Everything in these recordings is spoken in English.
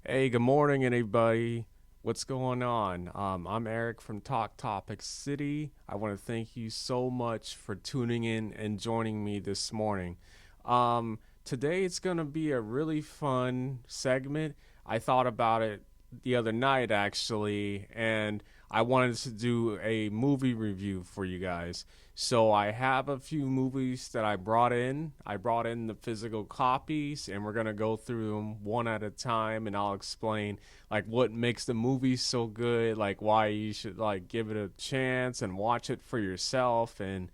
Hey, good morning, everybody. What's going on? I'm Eric from Talk Topic City. I want to thank you so much for tuning in and joining me this morning. Today it's going to be a really fun segment. I thought about it the other night, actually, and I wanted to do a movie review for you guys. So I have a few movies that I brought in. I brought in the physical copies, and we're gonna go through them one at a time, and I'll explain like what makes the movie so good, like why you should like give it a chance and watch it for yourself. And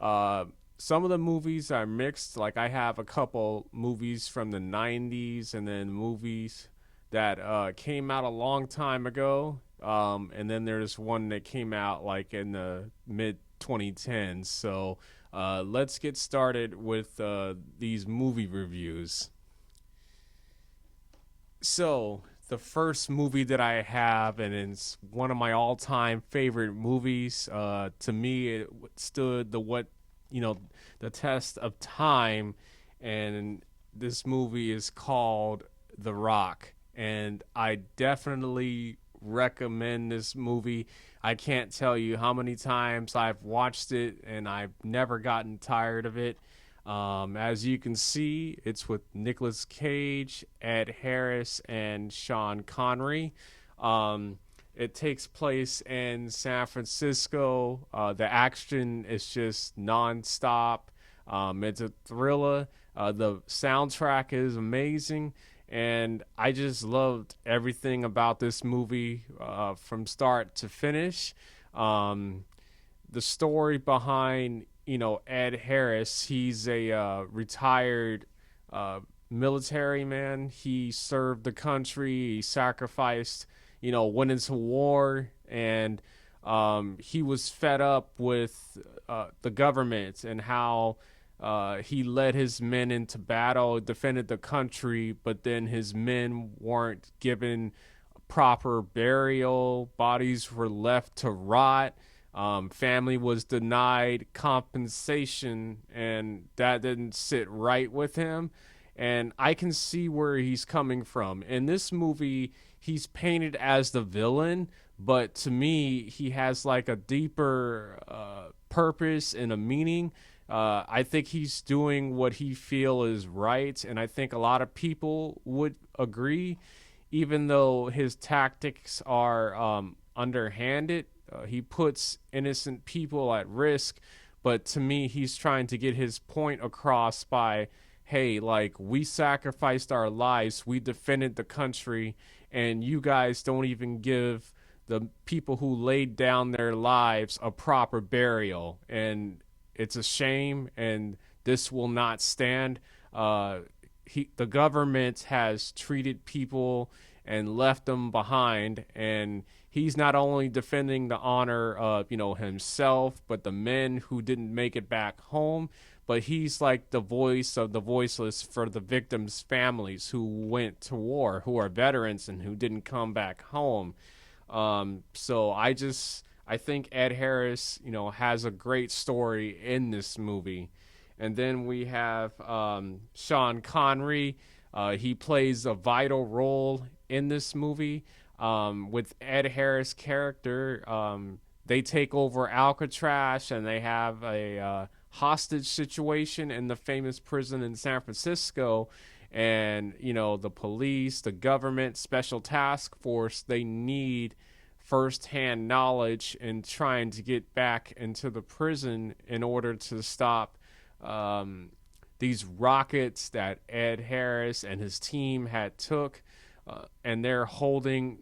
uh, some of the movies are mixed. Like I have a couple movies from the '90s, and then movies that came out a long time ago. And then there's one that came out like in the mid 2010s. So let's get started with these movie reviews. So the first movie that I have, and it's one of my all-time favorite movies. To me, it stood you know, the test of time, and this movie is called The Rock, and I definitely recommend this movie. I can't tell you how many times I've watched it, and I've never gotten tired of it. As you can see, it's with Nicolas Cage, Ed Harris, and Sean Connery. Um, it takes place in San Francisco. The action is just nonstop. It's a thriller. The soundtrack is amazing, and I just loved everything about this movie from start to finish. Um, the story behind Ed Harris. He's a retired uh, military man. He served the country. He sacrificed. Went into war, and he was fed up with the government and how he led his men into battle, defended the country, but then his men weren't given proper burial. Bodies were left to rot. Family was denied compensation, and that didn't sit right with him. And I can see where he's coming from. In this movie, he's painted as the villain, but to me, he has like a deeper purpose and a meaning. I think he's doing what he feel is right, and I think a lot of people would agree, even though his tactics are underhanded. He puts innocent people at risk, but to me, he's trying to get his point across by, hey, like, we sacrificed our lives, we defended the country, and you guys don't even give the people who laid down their lives a proper burial. And it's a shame, and this will not stand. The government has treated people and left them behind, and he's not only defending the honor of himself, but the men who didn't make it back home. But he's like the voice of the voiceless for the victims' families who went to war, who are veterans and who didn't come back home. So I think Ed Harris, has a great story in this movie. And then we have Sean Connery. He plays a vital role in this movie. With Ed Harris' character, they take over Alcatraz, and they have a hostage situation in the famous prison in San Francisco. And the police, the government, special task force, they need firsthand knowledge in trying to get back into the prison in order to stop um, these rockets that Ed Harris and his team had took, and they're holding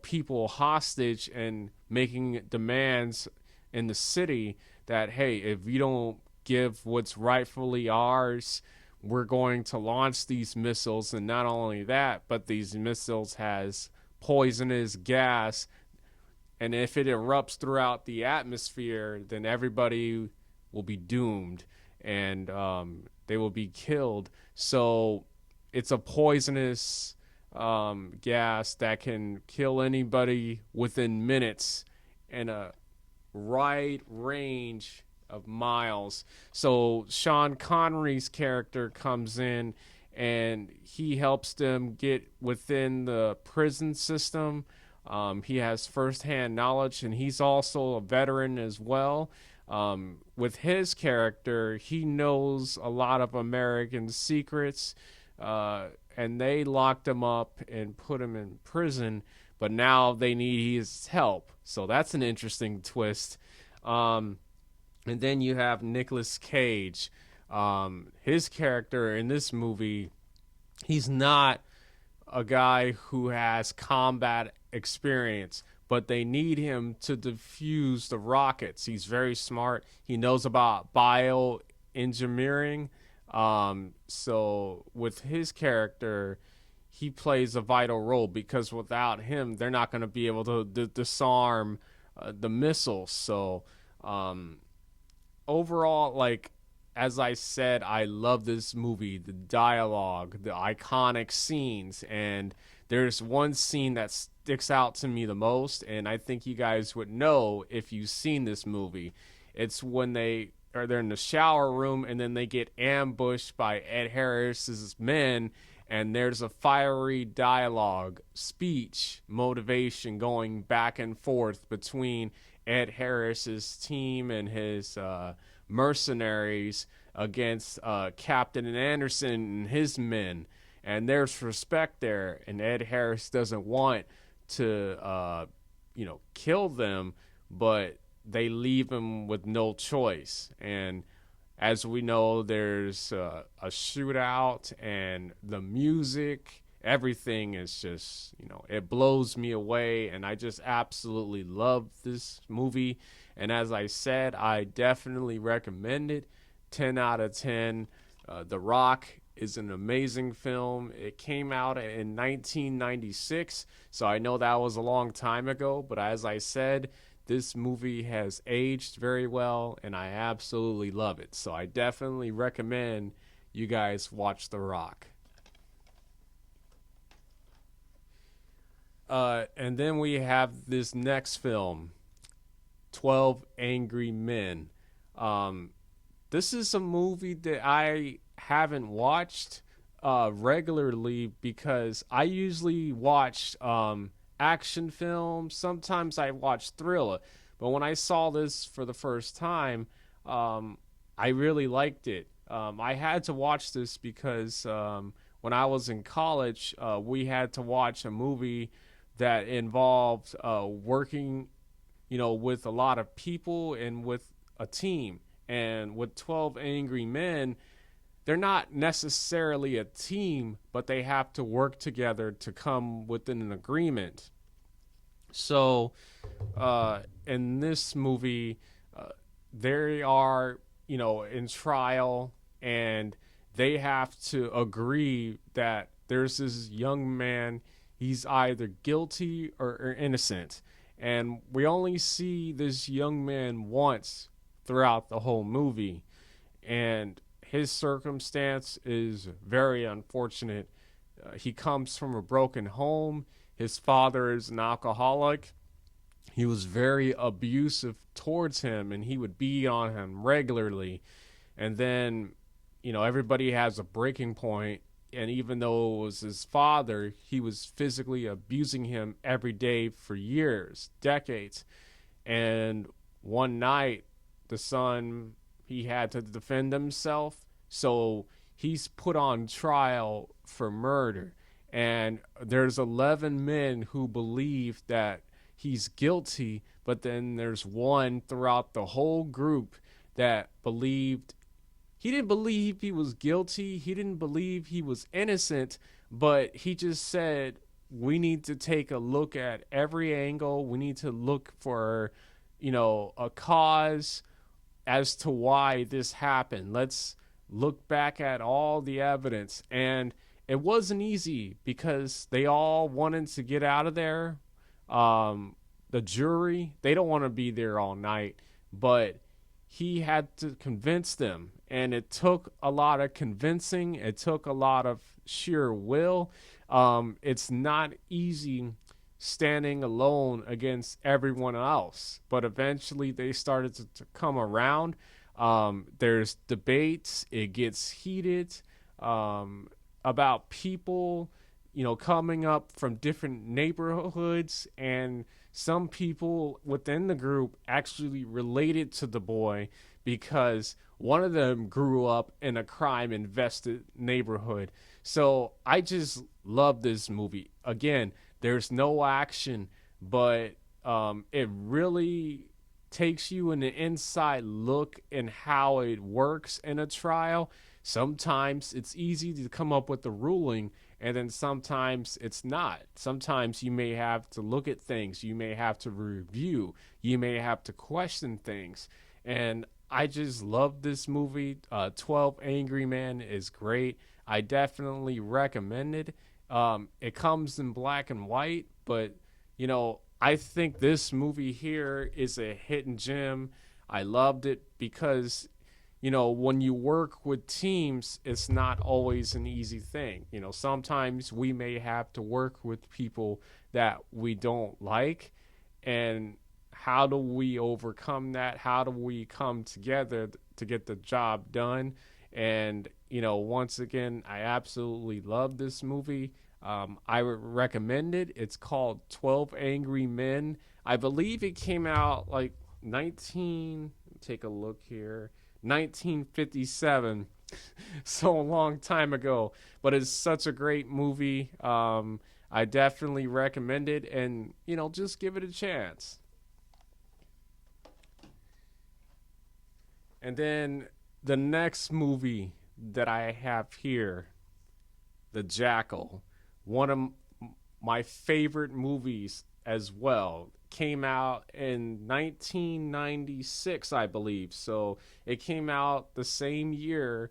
people hostage and making demands in the city that, hey, if you don't give what's rightfully ours, we're going to launch these missiles. And not only that, but these missiles has poisonous gas, and if it erupts throughout the atmosphere, then everybody will be doomed, and they will be killed. So it's a poisonous gas that can kill anybody within minutes in a wide range of miles. So Sean Connery's character comes in, and he helps them get within the prison system. He has firsthand knowledge, and he's also a veteran as well. With his character, he knows a lot of American secrets, and they locked him up and put him in prison, but now they need his help. So that's an interesting twist. And then you have Nicolas Cage. His character in this movie, he's not a guy who has combat experience, but they need him to defuse the rockets. He's very smart. He knows about bioengineering. So with his character, he plays a vital role because without him, they're not going to be able to disarm the missiles. So um, overall, like as I said, I love this movie, the dialogue, the iconic scenes, and there's one scene that sticks out to me the most, and I think you guys would know if you've seen this movie. It's when they're in the shower room and then they get ambushed by Ed Harris's men, and there's a fiery dialogue, speech, motivation going back and forth between Ed Harris's team and his mercenaries against Captain Anderson and his men. And there's respect there, and Ed Harris doesn't want to, kill them, but they leave him with no choice. And as we know, there's a shootout, and the music, everything is just, it blows me away, and I just absolutely love this movie. And as I said, I definitely recommend it. 10 out of 10. The Rock is an amazing film. It came out in 1996, so I know that was a long time ago, but as I said, this movie has aged very well, and I absolutely love it. So I definitely recommend you guys watch The Rock. And then we have this next film, 12 Angry Men. This is a movie that I haven't watched regularly because I usually watch action films. Sometimes I watch thriller. But when I saw this for the first time, I really liked it. I had to watch this because when I was in college, we had to watch a movie that involved working, with a lot of people and with a team. And with 12 Angry Men, they're not necessarily a team, but they have to work together to come within an agreement. So, in this movie, they are, in trial, and they have to agree that there's this young man, he's either guilty or innocent. And we only see this young man once throughout the whole movie. And his circumstance is very unfortunate. He comes from a broken home. His father is an alcoholic. He was very abusive towards him, and he would beat on him regularly. And then, everybody has a breaking point. And even though it was his father, he was physically abusing him every day for years, decades. And one night, the son, he had to defend himself, so he's put on trial for murder. And there's 11 men who believe that he's guilty, but then there's one throughout the whole group that believed he didn't believe he was guilty, he didn't believe he was innocent, but he just said, we need to take a look at every angle, we need to look for, a cause as to why this happened. Let's look back at all the evidence. And it wasn't easy because they all wanted to get out of there. The jury, they don't want to be there all night, but he had to convince them. And it took a lot of convincing. It took a lot of sheer will. It's not easy standing alone against everyone else. But eventually they started to come around. There's debates. It gets heated. about people, coming up from different neighborhoods, and some people within the group actually related to the boy because one of them grew up in a crime invested neighborhood. So I just love this movie. Again, there's no action, but it really takes you an inside look in how it works in a trial. Sometimes it's easy to come up with a ruling, and then sometimes it's not. Sometimes you may have to look at things, you may have to review, you may have to question things. And I just love this movie. 12 Angry Men is great. I definitely recommend it. It comes in black and white, but I think this movie here is a hidden gem. I loved it because when you work with teams, it's not always an easy thing. Sometimes we may have to work with people that we don't like. And how do we overcome that? How do we come together to get the job done? And, once again, I absolutely love this movie. I would recommend it. It's called 12 Angry Men. I believe it came out like 19, take a look here, 1957. So a long time ago, but it's such a great movie. I definitely recommend it, and just give it a chance. And then the next movie that I have here, The Jackal, one of my favorite movies as well, came out in 1996, I believe. So it came out the same year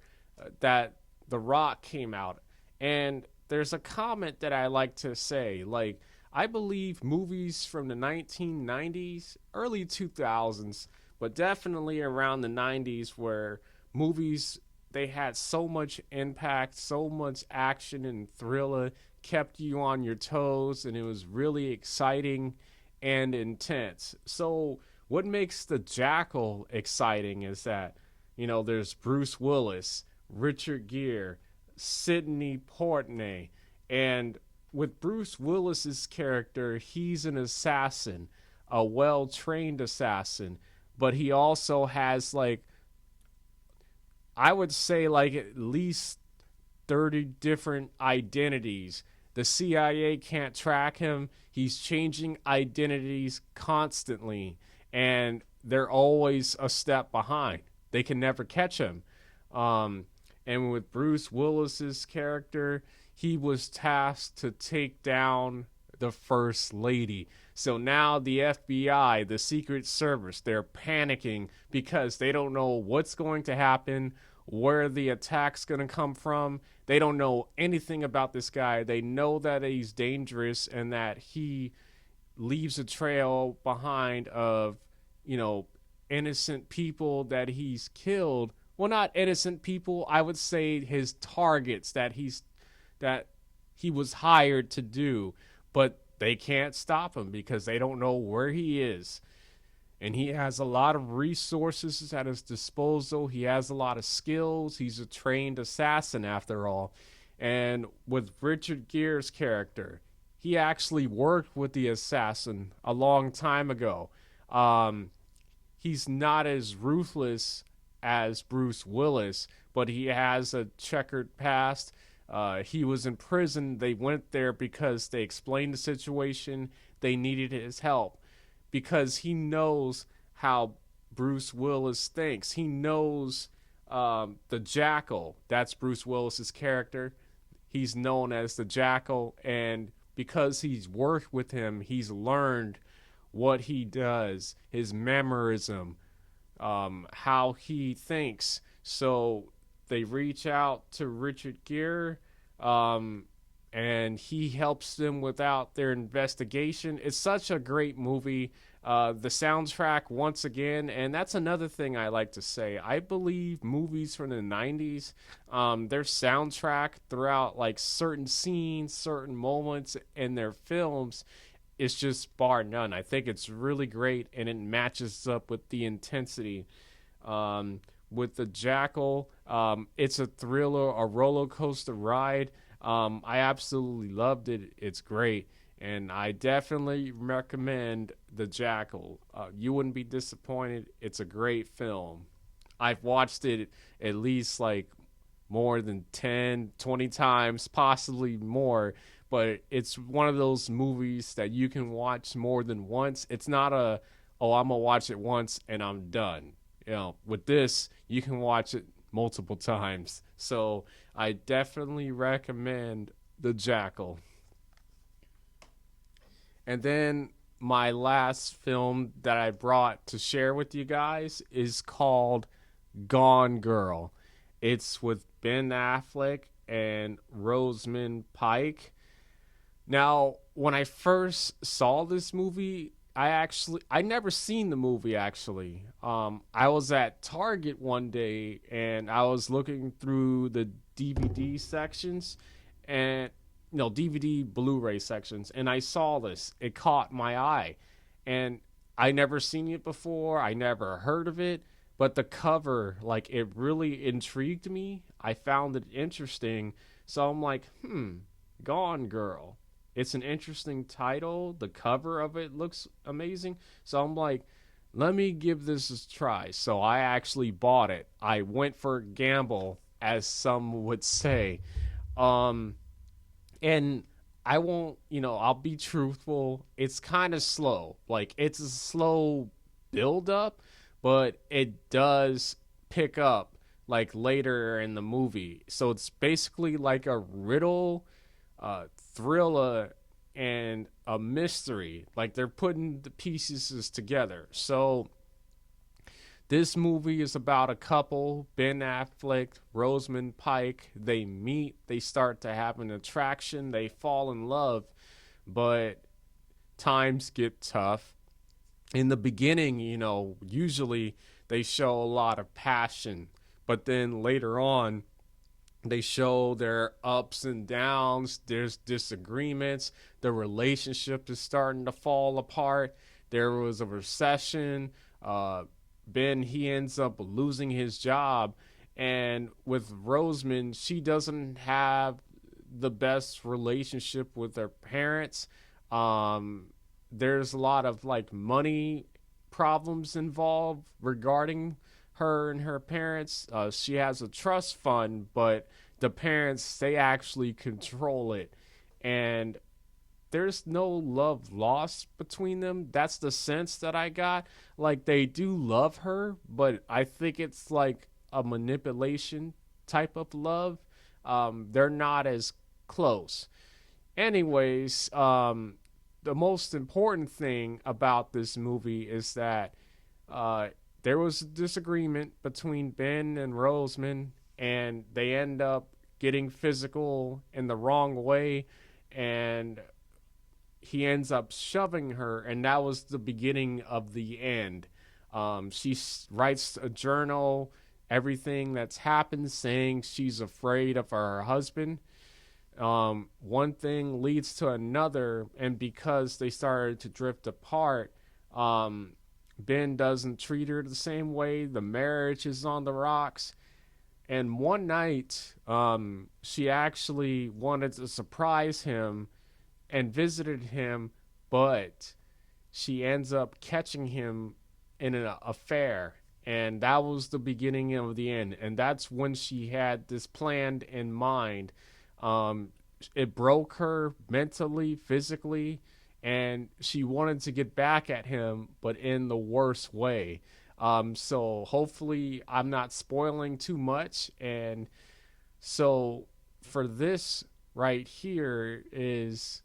that The Rock came out. And there's a comment that I like to say, like, I believe movies from the 1990s, early 2000s, but definitely around the 90s, where movies, they had so much impact, so much action and thriller, kept you on your toes, and it was really exciting and intense. So what makes The Jackal exciting is that there's Bruce Willis, Richard Gere, Sidney Portney, and with Bruce Willis's character, he's an assassin, a well-trained assassin, but he also has, like, I would say, like, at least 30 different identities. The CIA can't track him. He's changing identities constantly, and they're always a step behind. They can never catch him. And with Bruce Willis's character, he was tasked to take down the First Lady. So now the FBI, the Secret Service, they're panicking because they don't know what's going to happen, where the attack's going to come from. They don't know anything about this guy. They know that he's dangerous and that he leaves a trail behind of, innocent people that he's killed. Well, not innocent people. I would say his targets that he was hired to do, but they can't stop him because they don't know where he is. And he has a lot of resources at his disposal. He has a lot of skills. He's a trained assassin, after all. And with Richard Gere's character, he actually worked with the assassin a long time ago. He's not as ruthless as Bruce Willis, but he has a checkered past. He was in prison. They went there because they explained the situation. They needed his help because he knows how Bruce Willis thinks. He knows the Jackal. That's Bruce Willis's character. He's known as the Jackal, and because he's worked with him, he's learned what he does, his memorism, how he thinks. So they reach out to Richard Gere, and he helps them without their investigation. It's such a great movie. The soundtrack, once again, and that's another thing I like to say. I believe movies from the 90s, their soundtrack throughout, like, certain scenes, certain moments in their films, is just bar none. I think it's really great, and it matches up with the intensity. with the Jackal. It's a thriller, a roller coaster ride. I absolutely loved it. It's great. And I definitely recommend The Jackal. You wouldn't be disappointed. It's a great film. I've watched it at least like more than 10, 20 times, possibly more. But it's one of those movies that you can watch more than once. It's not a, oh, I'm going to watch it once and I'm done. With this, you can watch it multiple times. So I definitely recommend The Jackal. And then my last film that I brought to share with you guys is called Gone Girl. It's with Ben Affleck and Rosamund Pike. Now, when I first saw this movie, I never seen the movie actually. I was at Target one day and I was looking through the DVD sections and no DVD Blu-ray sections, and I saw this. It caught my eye, and I never seen it before. I never heard of it, but the cover, like, it really intrigued me. I found it interesting, so I'm like, Gone Girl. It's an interesting title. The cover of it looks amazing. So I'm like, let me give this a try. So I actually bought it. I went for a gamble, as some would say. Um, and I won't, I'll be truthful. It's kind of slow. Like, it's a slow build up, but it does pick up like later in the movie. So it's basically like a riddle, thriller, and a mystery. Like, they're putting the pieces together. So this movie is about a couple, Ben Affleck, Rosamund Pike. They meet, they start to have an attraction, they fall in love, but times get tough. In the beginning, usually they show a lot of passion, but then later on, they show their ups and downs. There's disagreements. The relationship is starting to fall apart. There was a recession. Ben, he ends up losing his job. And with Rosamund, she doesn't have the best relationship with her parents. There's a lot of like money problems involved regarding her and her parents. She has a trust fund, but the parents, they actually control it. And there's no love lost between them. That's the sense that I got. Like, they do love her, but I think it's like a manipulation type of love. They're not as close. Anyways, the most important thing about this movie is that uh, there was a disagreement between Ben and Rosamund, and they end up getting physical in the wrong way, and he ends up shoving her, and that was the beginning of the end. She writes a journal, everything that's happened, saying she's afraid of her husband. One thing leads to another, and because they started to drift apart, Ben doesn't treat her the same way. The marriage is on the rocks. And one night, she actually wanted to surprise him and visited him, but she ends up catching him in an affair. And that was the beginning of the end. And that's when she had this planned in mind. Um, it broke her mentally, physically, and she wanted to get back at him, but in the worst way. So hopefully I'm not spoiling too much. And so for this right here is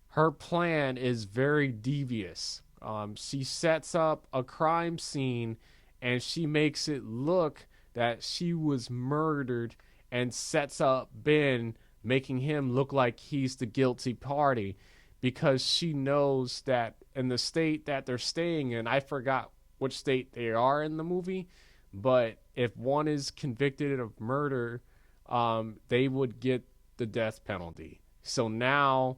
her plan is very devious. She sets up a crime scene and she makes it look that she was murdered and sets up Ben, making him look like he's the guilty party because she knows that in the state that they're staying in, I forgot which state they are in the movie, but if one is convicted of murder, they would get the death penalty. So now,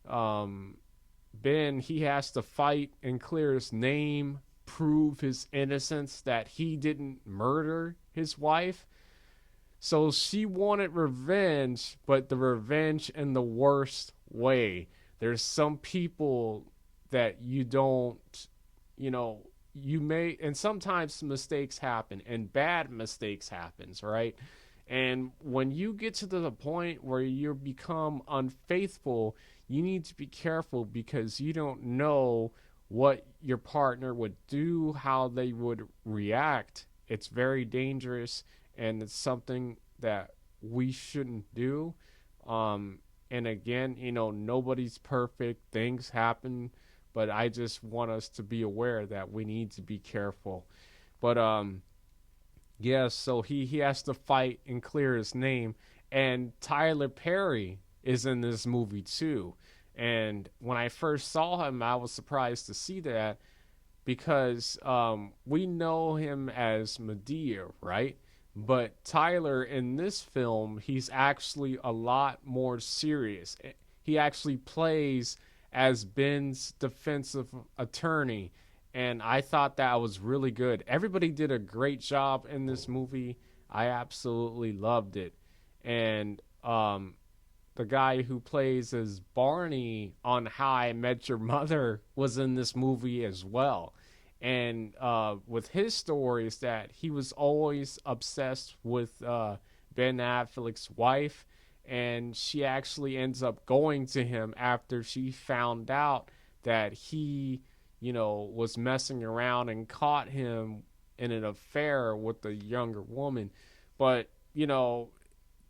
Ben, he has to fight and clear his name, prove his innocence, that he didn't murder his wife. So she wanted revenge, but the revenge in the worst way. There's some people that you don't, you know, you may, and sometimes mistakes happen and bad mistakes happens, right? And when you get to the point where you become unfaithful, you need to be careful because you don't know what your partner would do, how they would react. It's very dangerous, and it's something that we shouldn't do. And again, nobody's perfect, things happen, but I just want us to be aware that we need to be careful. But yeah, so he has to fight and clear his name. And Tyler Perry is in this movie too. And when I first saw him, I was surprised to see that because we know him as Medea, right? But Tyler in this film, he's actually a lot more serious. He actually plays as Ben's defensive attorney, and I thought that was really good. Everybody did a great job in this movie. I absolutely loved it. And the guy who plays as Barney on How I Met Your Mother was in this movie as well. And with his story is that he was always obsessed with Ben Affleck's wife, and she actually ends up going to him after she found out that he, was messing around and caught him in an affair with a younger woman. But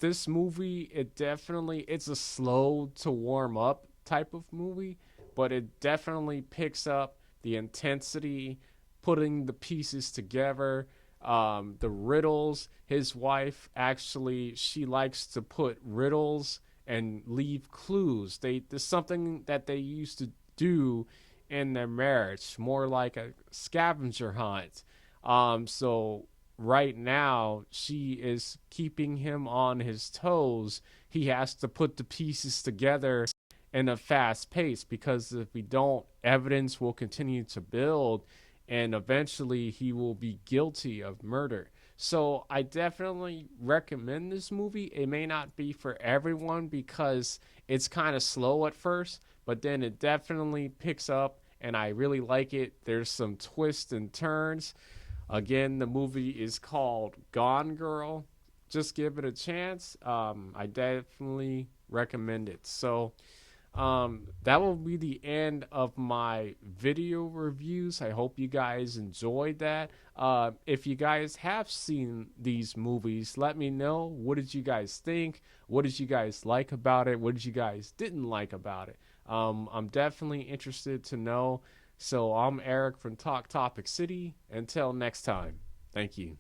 this movie, it's a slow to warm up type of movie, but it definitely picks up the intensity, putting the pieces together, the riddles. His wife actually, she likes to put riddles and leave clues. There's something that they used to do in their marriage, more like a scavenger hunt. So right now she is keeping him on his toes. He has to put the pieces together in a fast pace because if we don't, evidence will continue to build and eventually he will be guilty of murder. So I definitely recommend this movie. It may not be for everyone because it's kind of slow at first, but then it definitely picks up and I really like it. There's some twists and turns. Again, the movie is called Gone Girl. Just give it a chance. I definitely recommend it. So that will be the end of my video reviews. I hope you guys enjoyed that. If you guys have seen these movies, let me know. What did you guys think? What did you guys like about it? What did you guys didn't like about it? I'm definitely interested to know. So I'm Eric from Talk Topic City. Until next time, thank you.